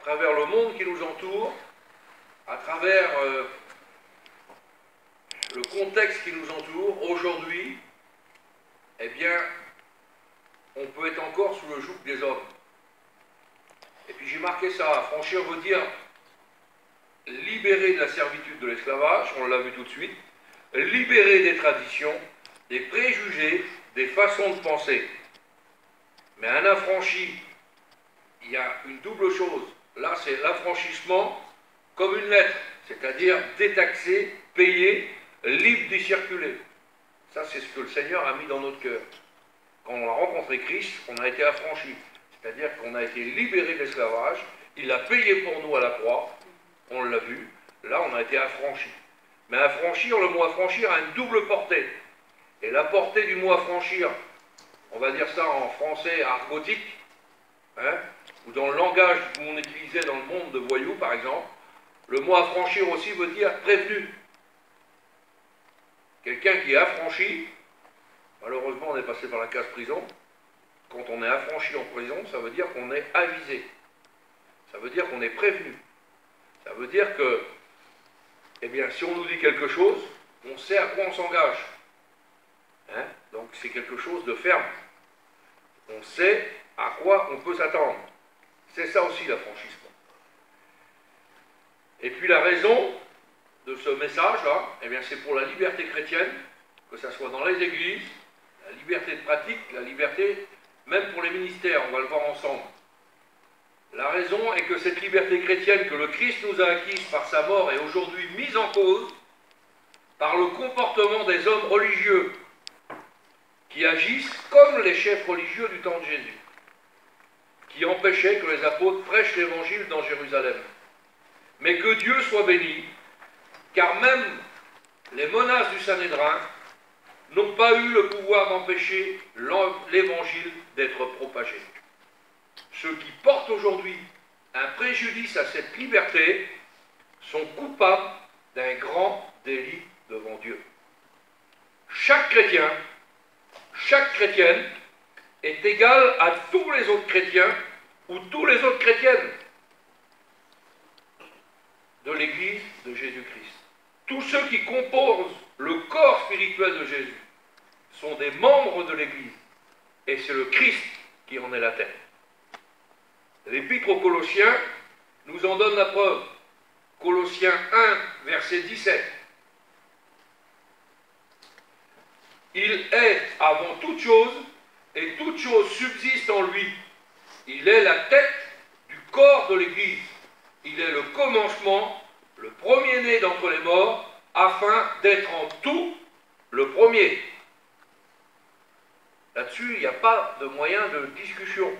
travers le monde qui nous entoure, à travers le contexte qui nous entoure, aujourd'hui, eh bien, on peut être encore sous le joug des hommes. Et puis j'ai marqué ça, affranchir veut dire libérer de la servitude de l'esclavage, on l'a vu tout de suite, libérer des traditions, des préjugés, des façons de penser. Mais un affranchi, il y a une double chose. Là, c'est l'affranchissement comme une lettre, c'est-à-dire détaxé, payé, libre d'y circuler. Ça, c'est ce que le Seigneur a mis dans notre cœur. Quand on a rencontré Christ, on a été affranchi. C'est-à-dire qu'on a été libéré de l'esclavage, il a payé pour nous à la croix, on l'a vu, là on a été affranchi. Mais affranchir, le mot affranchir a une double portée. Et la portée du mot affranchir, on va dire ça en français argotique, hein, ou dans le langage qu'on utilisait dans le monde de voyous par exemple, le mot affranchir aussi veut dire prévenu. Quelqu'un qui est affranchi, malheureusement on est passé par la case prison, quand on est affranchi en prison, ça veut dire qu'on est avisé. Ça veut dire qu'on est prévenu. Ça veut dire que, eh bien, si on nous dit quelque chose, on sait à quoi on s'engage. Hein? Donc c'est quelque chose de ferme. On sait à quoi on peut s'attendre. C'est ça aussi l'affranchissement. Et puis la raison de ce message-là, eh bien, c'est pour la liberté chrétienne, que ce soit dans les églises, la liberté de pratique, la liberté même pour les ministères, on va le voir ensemble. La raison est que cette liberté chrétienne que le Christ nous a acquise par sa mort est aujourd'hui mise en cause par le comportement des hommes religieux qui agissent comme les chefs religieux du temps de Jésus, qui empêchaient que les apôtres prêchent l'évangile dans Jérusalem. Mais que Dieu soit béni, car même les monasses du Sanhédrin n'ont pas eu le pouvoir d'empêcher l'évangile d'être propagé. Ceux qui portent aujourd'hui un préjudice à cette liberté sont coupables d'un grand délit devant Dieu. Chaque chrétien, chaque chrétienne est égal à tous les autres chrétiens ou tous les autres chrétiennes de l'Église de Jésus-Christ. Tous ceux qui composent le corps spirituel de Jésus sont des membres de l'Église. Et c'est le Christ qui en est la tête. L'Épître aux Colossiens nous en donne la preuve. Colossiens 1, verset 17. Il est avant toute chose, et toute chose subsiste en lui. Il est la tête du corps de l'Église. Il est le commencement, le premier-né d'entre les morts, afin d'être en tout le premier. Là-dessus, il n'y a pas de moyen de discussion.